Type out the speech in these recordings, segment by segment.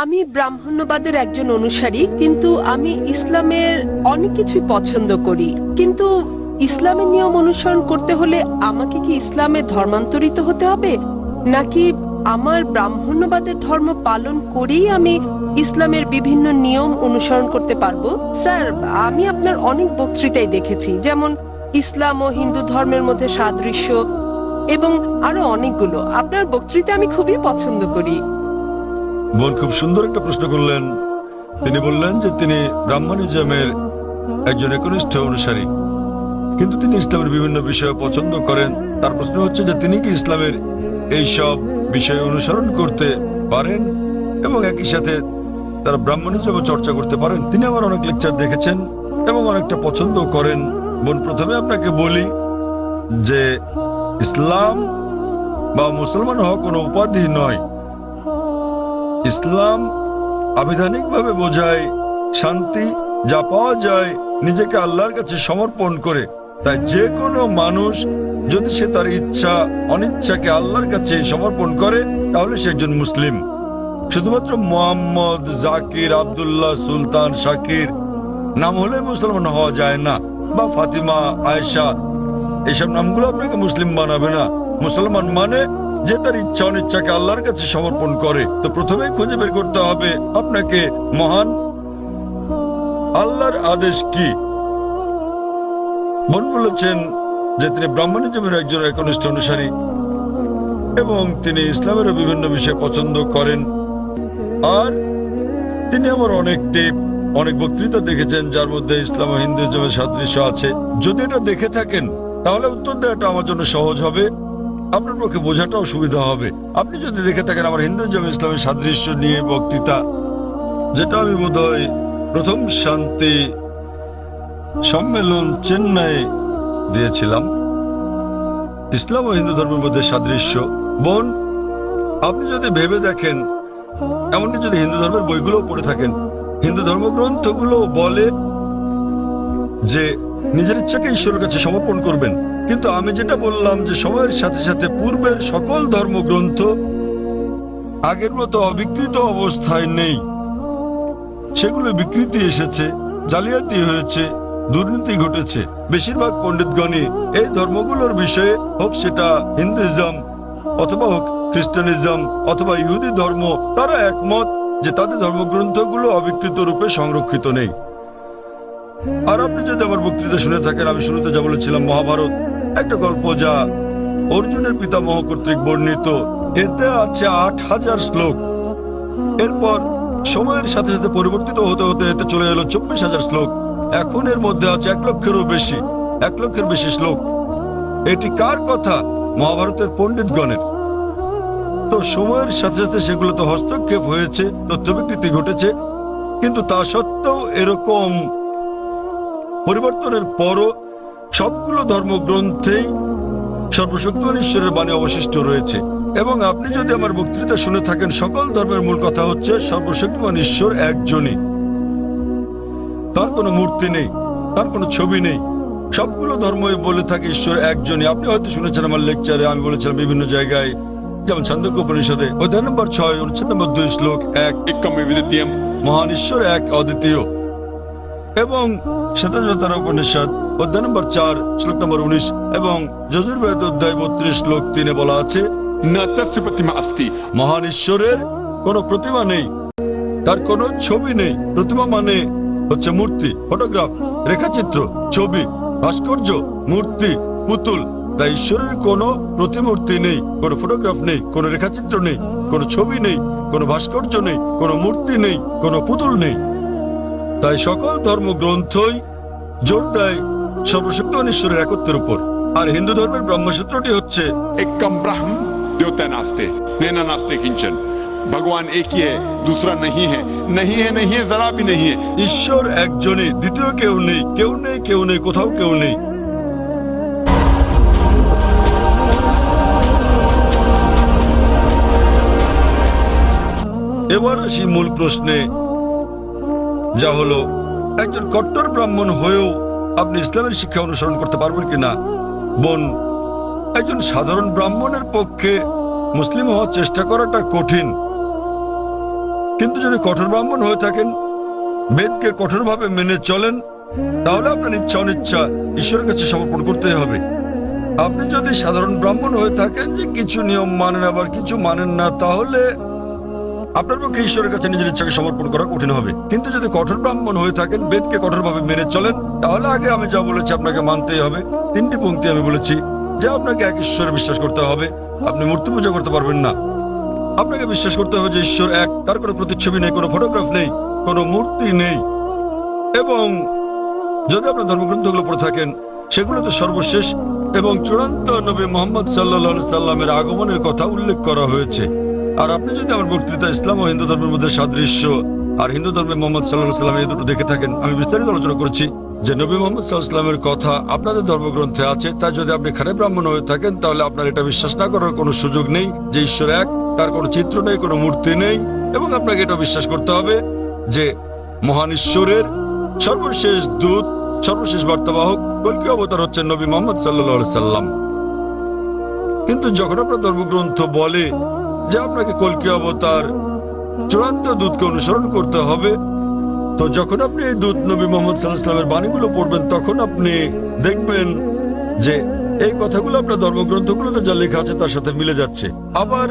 আমি ব্রাহ্মণ্যবাদের একজন অনুসারী, কিন্তু আমি ইসলামের অনেক কিছুই পছন্দ করি। কিন্তু ইসলামের নিয়ম অনুসরণ করতে হলে আমাকে কি ইসলামে ধর্মান্তরিত হতে হবে, নাকি আমার ব্রাহ্মণ্যবাদের ধর্ম পালন করেই আমি ইসলামের বিভিন্ন নিয়ম অনুসরণ করতে পারবো? স্যার, আমি আপনার অনেক বক্তৃতাই দেখেছি, যেমন ইসলাম ও হিন্দু ধর্মের মধ্যে সাদৃশ্য এবং আরো অনেকগুলো। আপনার বক্তৃতা আমি খুবই পছন্দ করি। বোন খুব সুন্দর একটা প্রশ্ন করলেন। তিনি বললেন যে তিনি ব্রাহ্মণিজমের একজন একনিষ্ঠ অনুসারী, কিন্তু তিনি ইসলামের বিভিন্ন বিষয় পছন্দ করেন। তার প্রশ্ন হচ্ছে যে তিনি কি ইসলামের এই সব বিষয় অনুসরণ করতে পারেন এবং একই সাথে তারা ব্রাহ্মণিজম চর্চা করতে পারেন। তিনি আমার অনেক লেকচার দেখেছেন এবং অনেকটা পছন্দ করেন। বোন, প্রথমে আপনাকে বলি যে ইসলাম বা মুসলমান হওয়া কোনো উপাধি নয়। ইসলাম আবিধানিকভাবে বোঝায় শান্তি, যা পাওয়া যায় নিজেকে আল্লাহর কাছে সমর্পণ করে। তাই যে কোনো মানুষ যদি সে তার ইচ্ছা অনিচ্ছাকে আল্লাহর কাছে সমর্পণ করে তাহলে সে একজন মুসলিম। শুধুমাত্র মোহাম্মদ, জাকির, আব্দুল্লাহ, সুলতান, শাকির নাম হলে মুসলমান হওয়া যায় না, বা ফাতিমা, আয়েশা, এইসব নামগুলো আপনাকে মুসলিম বানাবে না। মুসলমান মানে যে তার ইচ্ছা অনিচ্ছাকে আল্লাহর কাছে সমর্পণ করে। তো প্রথমে খুঁজে বের করতে হবে আপনাকে মহান আল্লাহর আদেশ কি। বোন বলেছেন যে তিনি ব্রাহ্মণিজমের একজন একনিষ্ঠ অনুসারী এবং তিনি ইসলামেরও বিভিন্ন বিষয় পছন্দ করেন। আর তিনি আমার অনেক বক্তৃতা দেখেছেন যার মধ্যে ইসলাম ও হিন্দুইজমের সাদৃশ্য আছে। যদি এটা দেখে থাকেন তাহলে উত্তর দেওয়াটা আমার জন্য সহজ হবে, আপনার পক্ষে বোঝাটাও সুবিধা হবে। আপনি যদি দেখে থাকেন আমার হিন্দুইজম ইসলামের সাদৃশ্য নিয়ে বক্তৃতা, যেটা আমি বোধহয় প্রথম শান্তি সম্মেলন চেন্নাই দিয়েছিলাম, ইসলাম ও হিন্দু ধর্মের মধ্যে সাদৃশ্য। বোন, আপনি যদি ভেবে দেখেন, এমনকি যদি হিন্দু ধর্মের বইগুলো পড়ে থাকেন, হিন্দু ধর্মগ্রন্থগুলো বলে যে নিজের ইচ্ছাকে ঈশ্বরের কাছে সমর্পণ করবেন। কিন্তু আমি যেটা বললাম যে সময়ের সাথে সাথে পূর্বের সকল ধর্মগ্রন্থ আগের মতো অবিকৃত অবস্থায় নেই। সেগুলো বিকৃতি এসেছে, জালিয়াতি হয়েছে, দুর্নীতি ঘটেছে। বেশিরভাগ পণ্ডিতগণই এই ধর্মগুলোর বিষয়ে, হোক সেটা হিন্দুইজম অথবা হোক খ্রিস্টানিজম অথবা ইহুদি ধর্ম, তারা একমত যে তাদের ধর্মগ্রন্থগুলো অবিকৃত রূপে সংরক্ষিত নেই। আর আপনি যদি আমার বক্তৃতা শুনে থাকেন, আমি শুরুতে যা বলেছিলাম, মহাভারত একটা গল্প যা অর্জুনের পিতামহ কর্তৃক বর্ণিত। এতে আছে ৮,০০০ শ্লোক। এরপর সময়ের সাথে সাথে পরিবর্তিত হতে হতে এতে চলে এলো ২৪,০০০ শ্লোক। এখন এর মধ্যে আছে ১ লক্ষের বেশি শ্লোক। এটি কার কথা? মহাভারতের পণ্ডিতগণের। তো সময়ের সাথে সাথে সেগুলোতে হস্তক্ষেপ হয়েছে, তথ্য বিকৃতি ঘটেছে, কিন্তু তা সত্ত্বেও এরকম পরিবর্তনের পরও সবগুলো ধর্মগ্রন্থেই সর্বশক্তিমান ঈশ্বরের বাণী অবশিষ্ট রয়েছে। এবং আপনি যদি আমার বক্তৃতা শুনে থাকেন, সকল ধর্মের মূল কথা হচ্ছে সর্বশক্তিমান ঈশ্বর একজনই। তার কোনো মূর্তি নেই, তার কোনো ছবি নেই। সবগুলো ধর্মই বলে থাকে ঈশ্বর একজনই। আপনি হয়তো শুনেছেন আমার লেকচারে, আমি বলেছিলাম বিভিন্ন জায়গায়, যেমন ছান্দোক্য উপনিষদে অধ্যায় নম্বর ৬ অনুচ্ছেদ নম্বর ২ শ্লোক ১, মহান ঈশ্বর এক, অদ্বিতীয়। এবং শ্বেতাজ্বতর উপনিষদ অধ্যায় নম্বর ৪ শ্লোক নম্বর ১৯ এবং যজুর্বেদ অধ্যায় ৩২ শ্লোক ৩ বলা আছে, মহান ঈশ্বরের কোনো প্রতিমা নেই, তার কোনো ছবি নেই। প্রতিমা মানে হচ্ছে মূর্তি, ফটোগ্রাফ, রেখাচিত্র, ছবি, ভাস্কর্য, মূর্তি, পুতুল। তাই ঈশ্বরের কোনো প্রতিমূর্তি নেই, কোনো ফটোগ্রাফ নেই, কোনো রেখাচিত্র নেই, কোনো ছবি নেই, কোনো ভাস্কর্য নেই, কোনো মূর্তি নেই, কোনো পুতুল নেই। তাই সকল ধর্মগ্রন্থই জোর দেয় সর্বশক্তিমান ঈশ্বরের একত্বের উপর। আর হিন্দু ধর্মের ব্রহ্মসূত্রটি হচ্ছে एकम ब्रह्म द्योतय नास्ते नैना नास्ते किंचन। भगवान एक ही है, दूसरा नहीं है, नहीं है, नहीं है, जरा भी नहीं है। ঈশ্বর একজনই, দ্বিতীয় কেউ নেই, কেউ নেই, কেউ নেই, কোথাও কেউ নেই। এবার আসি মূল প্রশ্নে, যা হলো একজন কট্টর ব্রাহ্মণ হয়েও আপনি ইসলামের শিক্ষা অনুসরণ করতে পারবেন কিনা। বোন, একজন সাধারণ ব্রাহ্মণের পক্ষে মুসলিম হওয়ার চেষ্টা করাটা কঠিন। কিন্তু যদি কঠোর ব্রাহ্মণ হয়ে থাকেন, বেদকে কঠোরভাবে মেনে চলেন, তাহলে আপনার ইচ্ছা অনিচ্ছা ঈশ্বরের কাছে সমর্পণ করতে হবে। আপনি যদি সাধারণ ব্রাহ্মণ হয়ে থাকেন যে কিছু নিয়ম মানেন আবার কিছু মানেন না, তাহলে আপনার পক্ষে ঈশ্বরের কাছে নিজের ইচ্ছাকে সমর্পণ করা কঠিন হবে। কিন্তু যদি কঠোর ব্রাহ্মণ হয়ে থাকেন, বেদকে কঠোরভাবে মেনে চলেন, তাহলে আগে আমি যা বলেছি আপনাকে মানতেই হবে। 3টি পংক্তি আমি বলেছি যে আপনাকে এক ঈশ্বরে বিশ্বাস করতে হবে, আপনি মূর্তি পূজা করতে পারবেন না। আপনাকে বিশ্বাস করতে হবে যে ঈশ্বর এক, তার কোনো প্রতিচ্ছবি নেই, কোনো ফটোগ্রাফ নেই, কোনো মূর্তি নেই। এবং যদি আপনার ধর্মগ্রন্থগুলো পড়ে থাকেন, সেগুলোতে সর্বশেষ এবং চূড়ান্ত নবী মোহাম্মদ সাল্লাল্লাহু সাল্লামের আগমনের কথা উল্লেখ করা হয়েছে। আর আপনি যদি আমার বক্তৃতা ইসলাম ও হিন্দু ধর্মের মধ্যে সাদৃশ্য আর হিন্দু ধর্মে মোহাম্মদ সাল্লাল্লাহু সাল্লাম এই দুটো দেখে থাকেন, আমি বিস্তারিত আলোচনা করেছি যে নবী মোহাম্মদ সাল্লাল্লাহু সাল্লামের কথা আপনাদের ধর্মগ্রন্থে আছে। তাই যদি আপনি খারাপ ব্রাহ্মণ হয়ে থাকেন, তাহলে আপনার এটা বিশ্বাস না করার কোনো সুযোগ নেই যে ঈশ্বর এক, তার কোনো চিত্র নেই, কোনো মূর্তি নেই। এবং আপনাকে এটা বিশ্বাস করতে হবে যে মহান ঈশ্বরের সর্বশেষ দূত, সর্বশেষ বার্তাবাহক কল্কি অবতার হচ্ছেন নবী মোহাম্মদ সাল্লাল্লাহু সাল্লাম। কিন্তু যখন আপনার ধর্মগ্রন্থ বলে যে আপনাকে কল্কি অবতার চূড়ান্ত দূতকে অনুসরণ করতে হবে, তো যখন আপনি এই দূত নবী মোহাম্মদ সাল্লাল্লাহু আলাইহি ওয়াসাল্লামের বাণীগুলো পড়বেন, তখন আপনি দেখবেন যে এই কথাগুলো আপনার ধর্মগ্রন্থগুলোতে যা লেখা আছে তার সাথে মিলে যাচ্ছে। আবার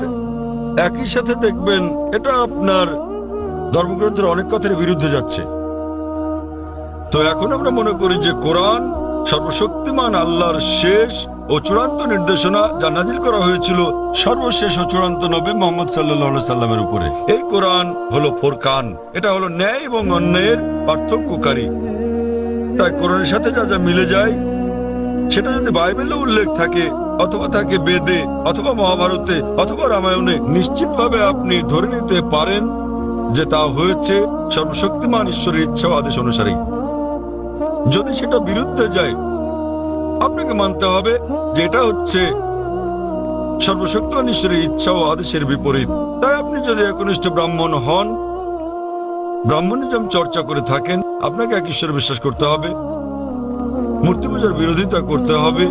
একই সাথে দেখবেন এটা আপনার ধর্মগ্রন্থের অনেক কথার বিরুদ্ধে যাচ্ছে। তো এখন আমরা মনে করি যে কোরআন সর্বশক্তিমান আল্লাহর শেষ ও চূড়ান্ত নির্দেশনা, যা নাজিল করা হয়েছিল সর্বশেষ ও চূড়ান্ত নবী মোহাম্মদ সাল্লাল্লাহু আলাইহি সাল্লামের উপরে। এই কোরআন হলো ফোরকান, এটা হলো ন্যায় এবং অন্যায়ের পার্থক্যকারী। তাই কোরআনের সাথে যা যা মিলে যায়, সেটা যদি বাইবেলে উল্লেখ থাকে অথবা থাকে বেদে অথবা মহাভারতে অথবা রামায়ণে, নিশ্চিতভাবে আপনি ধরে নিতে পারেন যে তা হয়েছে সর্বশক্তিমান ঈশ্বরের ইচ্ছা ও আদেশ অনুসারে। যদি সেটা বিরুদ্ধে যায়, আপনাকে মানতে হবে যে এটা হচ্ছে সর্বশক্তিমান ঈশ্বরের ইচ্ছা ও আদেশের বিপরীত। তাই আপনি যদি একনিষ্ঠ ব্রাহ্মণ হন, ব্রাহ্মণিজম চর্চা করে থাকেন, আপনাকে এক ঈশ্বরে বিশ্বাস করতে হবে, মূর্তি পূজার বিরোধিতা করতে হবে।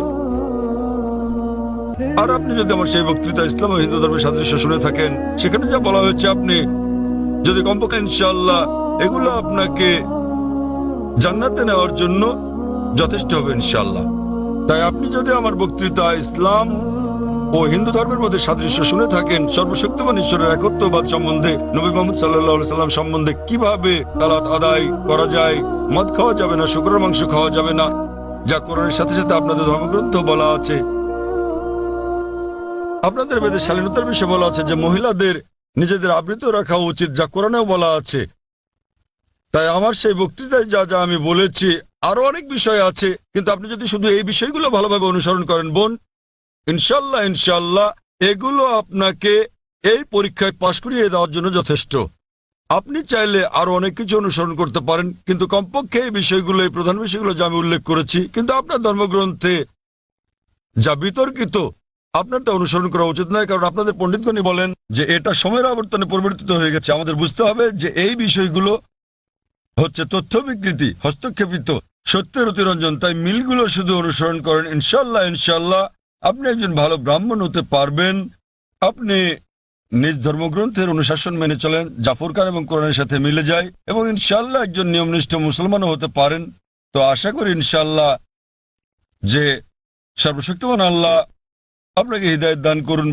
আর আপনি যদি আমার সেই বক্তৃতা ইসলাম ও হিন্দু ধর্মের সাদৃশ্য শুনে থাকেন, সেখানে যা বলা হয়েছে, আপনি যদি কমপক্ষে ইনশাআল্লাহ এগুলো আপনাকে জান্নাতে নেওয়ার জন্য যথেষ্ট হবে ইনশাআল্লাহ। তাই আপনি যদি আমার বক্তৃতা ইসলাম ও হিন্দু ধর্মের মধ্যে সাদৃশ্য শুনে থাকেন, সর্বশক্তিমান ঈশ্বরের একত্ববাদ সম্বন্ধে, নবী মুহাম্মদ সাল্লাল্লাহু আলাইহি সাল্লাম সম্বন্ধে, কিভাবে সালাত আদায় করা যায়, মদ খাওয়া যাবে না, শুকরের মাংস খাওয়া যাবে না, যা কোরআনের সাথে সাথে আপনাদের ধর্মগ্রন্থ বলা আছে। আপনাদের বেদে শালীনতার বিষয়ে বলা আছে যে মহিলাদের নিজেদের আবৃত রাখা উচিত, যা কোরআনেও বলা আছে। তাই আমার সেই বক্তৃতায় যা যা আমি বলেছি, আরো অনেক বিষয় আছে, কিন্তু আপনি যদি শুধু এই বিষয়গুলো ভালোভাবে অনুসরণ করেন বোন, ইনশাল্লাহ ইনশাল্লাহ এগুলো আপনাকে এই পরীক্ষায় পাশ করিয়ে দেওয়ার জন্য যথেষ্ট। আপনি চাইলে আরো অনেক কিছু অনুসরণ করতে পারেন, কিন্তু কমপক্ষে এই বিষয়গুলো, এই প্রধান বিষয়গুলো যা আমি উল্লেখ করেছি, কিন্তু আপনার ধর্মগ্রন্থে যা বিতর্কিত, আপনার তা অনুসরণ করা উচিত নয়। কারণ আপনাদের পণ্ডিতগণই বলেন যে এটা সময়ের আবর্তনে পরিবর্তিত হয়ে গেছে। আমাদের বুঝতে হবে যে এই বিষয়গুলো হচ্ছে তথ্য বিকৃতি, হস্তক্ষেপিত, সত্যের অতিরঞ্জন। তাই মিলগুলো শুধু অনুসরণ করেন, ইনশাল্লাহ ইনশাল্লাহ আপনি একজন ভালো ব্রাহ্মণ হতে পারবেন। আপনি নিজ ধর্মগ্রন্থের অনুশাসন মেনে চলেন, যা ফুরকান এবং কোরআনের সাথে মিলে যায়, এবং ইনশাল্লাহ একজন নিয়মনিষ্ঠ মুসলমানও হতে পারেন। তো আশা করি ইনশাল্লাহ যে সর্বশক্তিমান আল্লাহ আপনাকে হৃদায়ত দান করুন।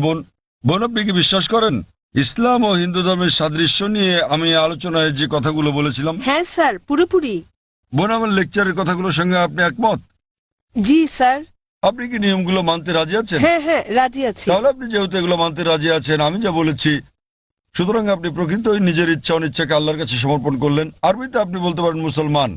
বোন, আপনি কি বিশ্বাস করেন ইসলাম ও হিন্দু ধর্মের সাদৃশ্য নিয়ে আমি আলোচনায় যে কথাগুলো বলেছিলাম? হ্যাঁ স্যার, পুরোপুরি। বোন, আমার লেকচারের কথাগুলোর সঙ্গে আপনি একমত? জি স্যার। আপনি কি নিয়মগুলো মানতে রাজি আছেন? হ্যাঁ হ্যাঁ, রাজি আছি। তাহলে আপনি যেহেতু এগুলো মানতে রাজি আছেন, আমি যা বলেছি, সুতরাং আপনি প্রকৃতই নিজের ইচ্ছা অনিচ্ছাকে আল্লাহর কাছে সমর্পণ করলেন। আরবিতে আপনি বলতে পারেন মুসলমান,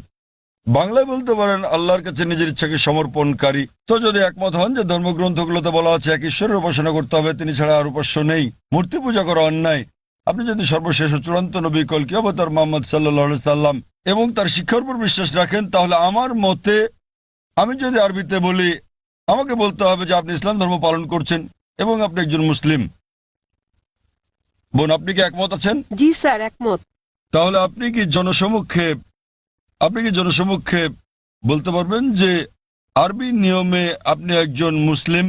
বাংলায় বলতে পারেন আল্লাহর কাছে নিজের ইচ্ছাকে সমর্পণকারী। তো যদি একমত হন যে ধর্মগ্রন্থগুলোতে বলা আছে এক ঈশ্বরের উপাসনা করতে হবে, তিনি ছাড়া আর উপাস্য নেই, মূর্তি পূজা করা অন্যায়, আপনি যদি সর্বশেষ ও চূড়ান্ত নবী কল্কি অবতার মুহাম্মদ সাল্লাল্লাহু আলাইহি সাল্লাম এবং তার শিক্ষার উপর বিশ্বাস রাখেন, তাহলে আমার মতে, আমি যদি আরবিতে বলি, আমাকে বলতে হবে যে আপনি ইসলাম ধর্ম পালন করছেন এবং আপনি একজন মুসলিম। বোন, আপনি কি একমত আছেন? জি স্যার, একমত। তাহলে আপনি কি জনসমক্ষে বলতে পারবেন যে আরবি নিয়মে আপনি একজন মুসলিম?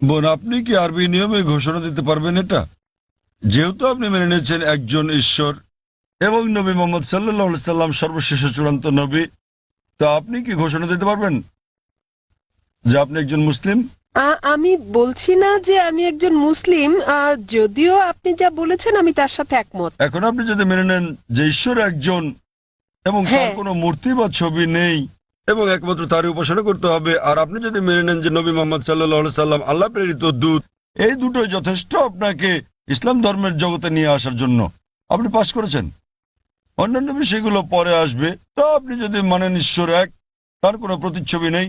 বোন, আপনি কি আরবি নিয়মে ঘোষণা দিতে পারবেন এটা? যেহেতু আপনি মেনে নিয়েছেন একজন ঈশ্বর এবং নবী মোহাম্মদ সাল্লাল্লাহু আলাইহি সাল্লাম সর্বশেষ চূড়ান্ত নবী, তো আপনি কি ঘোষণা দিতে পারবেন যে আপনি একজন মুসলিম? আমি বলছি না যে আমি একজন মুসলিম, যদিও আপনি যা বলেছেন আমি তার সাথে একমত। এখন আপনি যদি মেনে নেন যে ঈশ্বর একজন এবং তার হ্যাঁ। কোনো মূর্তি বা ছবি নেই এবং একমাত্র তারই উপাসনা করতে হবে, আর আপনি যদি মেনে নেন যে নবী মোহাম্মদ সাল্লাল্লাহু আলাইহি সাল্লাম আল্লাহ প্রেরিত দূত, এই দুটোই যথেষ্ট আপনাকে ইসলাম ধর্মের জগতে নিয়ে আসার জন্য, আপনি পাশ করেছেন। অন্যান্য বিষয়গুলো পরে আসবে। তো আপনি যদি মানেন ঈশ্বর এক, তার কোনো প্রতিচ্ছবি নেই,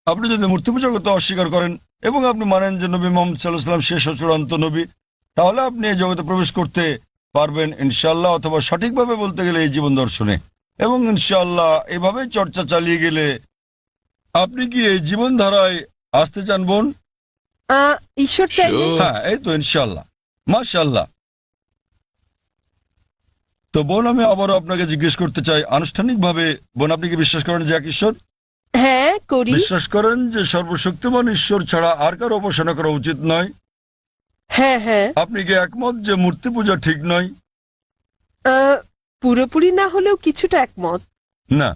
আপনি যদি মূর্তি পূজা করতে অস্বীকার করেন এবং আপনি মানেন যে নবী মোহাম্মদ সাল্লাল্লাহু আলাইহি সাল্লাম শেষ ও চূড়ান্ত নবী, তাহলে আপনি এই জগতে প্রবেশ করতে পারবেন ইনশাআল্লাহ, অথবা সঠিকভাবে বলতে গেলে এই জীবন দর্শনে। এবং ইনশাআল্লাহ এভাবে চর্চা চালিয়ে গেলে আপনি কি এই জীবন ধারায় আসতে চান বোন? ঈশ্বর চাইলে হ্যাঁ, এই তো ইনশাআল্লাহ, মাশাআল্লাহ। তো বোন, আমি আবারও আপনাকে জিজ্ঞেস করতে চাই আনুষ্ঠানিকভাবে, বোন, আপনি কি বিশ্বাস করেন যে এক ঈশ্বর? হ্যাঁ করি। বিশ্বাস করেন যে সর্বশক্তিমান ঈশ্বর ছাড়া আর কারো উপাসনা করা উচিত নয়? হ্যাঁ হ্যাঁ। আপনি কি একমত যে মূর্তি পূজা ঠিক নয়? পুরোপুরি না হলেও কিছুটা একমত। না,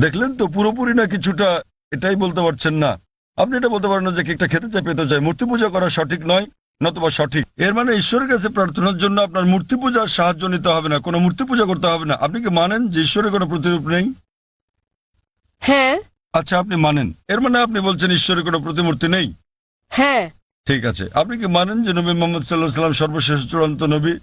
দেখলেন তো, পুরোপুরি না কিছুটা, এটাই বলতে পারছেন না। আপনি এটা বলতে পারেন না যে কেকটা খেতে চাই, পেতে চাই। মূর্তি পূজা করা সঠিক নয়, নতুবা সঠিক। এর মানে ঈশ্বরের কাছে প্রার্থনার জন্য আপনার মূর্তি পূজার সাহায্য নিতে হবে না, কোনো মূর্তি পূজা করতে হবে না। আপনি কি মানেন যে ঈশ্বরের কোনো প্রতিরূপ নেই? হ্যাঁ। আচ্ছা, আপনি মানেন, এর মানে আপনি বলছেন ঈশ্বরের কোনো প্রতিমূর্তি নেই? হ্যাঁ। ঠিক আছে। আপনি কি মানেন যে নবী মোহাম্মদ সাল্লাল্লাহু আলাইহি সাল্লাম সর্বশেষ চূড়ান্ত নবী?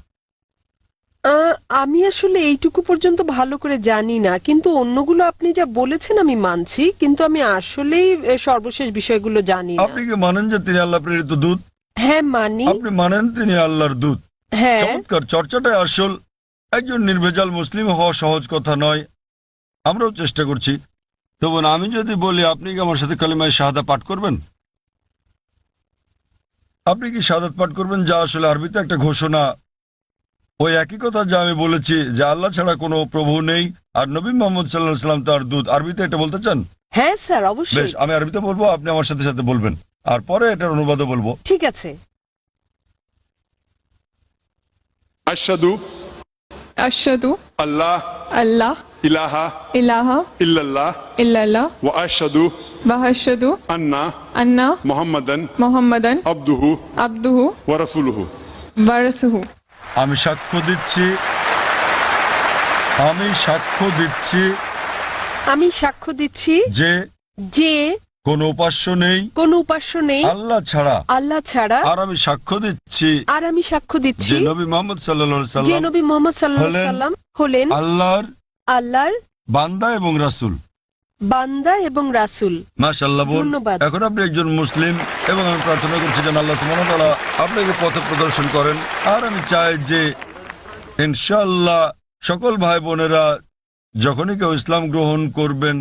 আমি আসলে এইটুকু পর্যন্ত ভালো করে জানি না, কিন্তু অন্যগুলো আপনি যা বলেছেন আমি মানছি, কিন্তু আমি আসলেই সর্বশেষ বিষয়গুলো জানি না। আপনি কি মানেন যে তিনি আল্লাহ প্রেরিত দূত? হ্যাঁ মানি। আপনি মানেন তিনি আল্লাহর দূত? হ্যাঁ। চমৎকার, চর্চাটাই আসল। একজন নির্ভেজাল মুসলিম হওয়া সহজ কথা নয়, আমরাও চেষ্টা করছি। তো বোন, আমি যদি বলি আপনি কি আমার সাথে কালিমায়ে শাহাদা পাঠ করবেন? আপনি কি শাহাদাত পাঠ করবেন, যা আসলে আরবিতে একটা ঘোষণা, ওই একই কথা যা আমি বলেছি যে আল্লাহ ছাড়া কোনো প্রভু নেই আর নবী মোহাম্মদ সাল্লাল্লাহু আলাইহি সাল্লাম তার দূত? আরবিতে এটা বলতে চান? হ্যাঁ স্যার, বেশ, অবশ্যই। আমি আরবিতে বলবো, আপনি আমার সাথে সাথে বলবেন, আর পরে এটার অনুবাদও বলবো। ঠিক আছে। अशहदु अशहदु अल्लाह अल्लाह इलाहा इलाहा इल्लल्लाह इल्लल्लाह व अशहदु व अशहदु अन्ना अन्ना मुहम्मदन मुहम्मदन अब्दुहु अब्दुहु व रसूलुहु। व रसूलुहु। আমি সাক্ষ্য দিচ্ছি, আমি সাক্ষ্য দিচ্ছি আমি সাক্ষ্য দিচ্ছি যে যে কোনো উপাস্য নেই কোনো উপাস্য নেই আল্লাহ ছাড়া, আল্লাহ ছাড়া, আর আমি সাক্ষ্য দিচ্ছি আর আমি সাক্ষ্য দিচ্ছি যে নবী মোহাম্মদ সাল্লাল্লাহু আলাইহি যে সাল্লাম নবী মোহাম্মদ সাল্লাল্লাহু হলেন আলাইহি সাল্লাম হলেন আল্লাহর আল্লাহর বান্দা এবং রাসূল। বান্দা এবং রাসূল। মাশাআল্লাহ বোন, ধন্যবাদ। এখন আপনি একজন মুসলিম এবং আমি প্রার্থনা করছি যেন আল্লাহ সুবহানাহু ওয়া তাআলা আপনাকে পথ প্রদর্শন করেন। আর আমি চাই যে ইনশাআল্লাহ সকল ভাই বোনেরা যখনই কেউ ইসলাম গ্রহণ করবেন,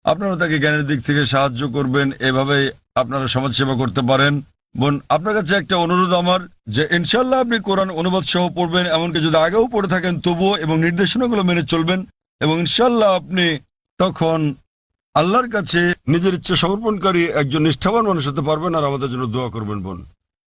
আপনারা তাকে জ্ঞানের দিক থেকে সাহায্য করবেন, এভাবে আপনারা সমাজসেবা করতে পারেন। বোন, আপনার কাছে একটা অনুরোধ আমার, যে ইনশাআল্লাহ আপনি কোরআন অনুবাদ সহ পড়বেন, এমনকি যদি আগেও পড়ে থাকেন তবুও, এবং নির্দেশনাগুলো মেনে চলবেন, এবং ইনশাআল্লাহ আপনি তখন আল্লাহর কাছে নিজের ইচ্ছা সমর্পণকারী একজন নিষ্ঠাবান মানুষ হতে পারবেন। আর আমাদের জন্য দোয়া করবেন বোন।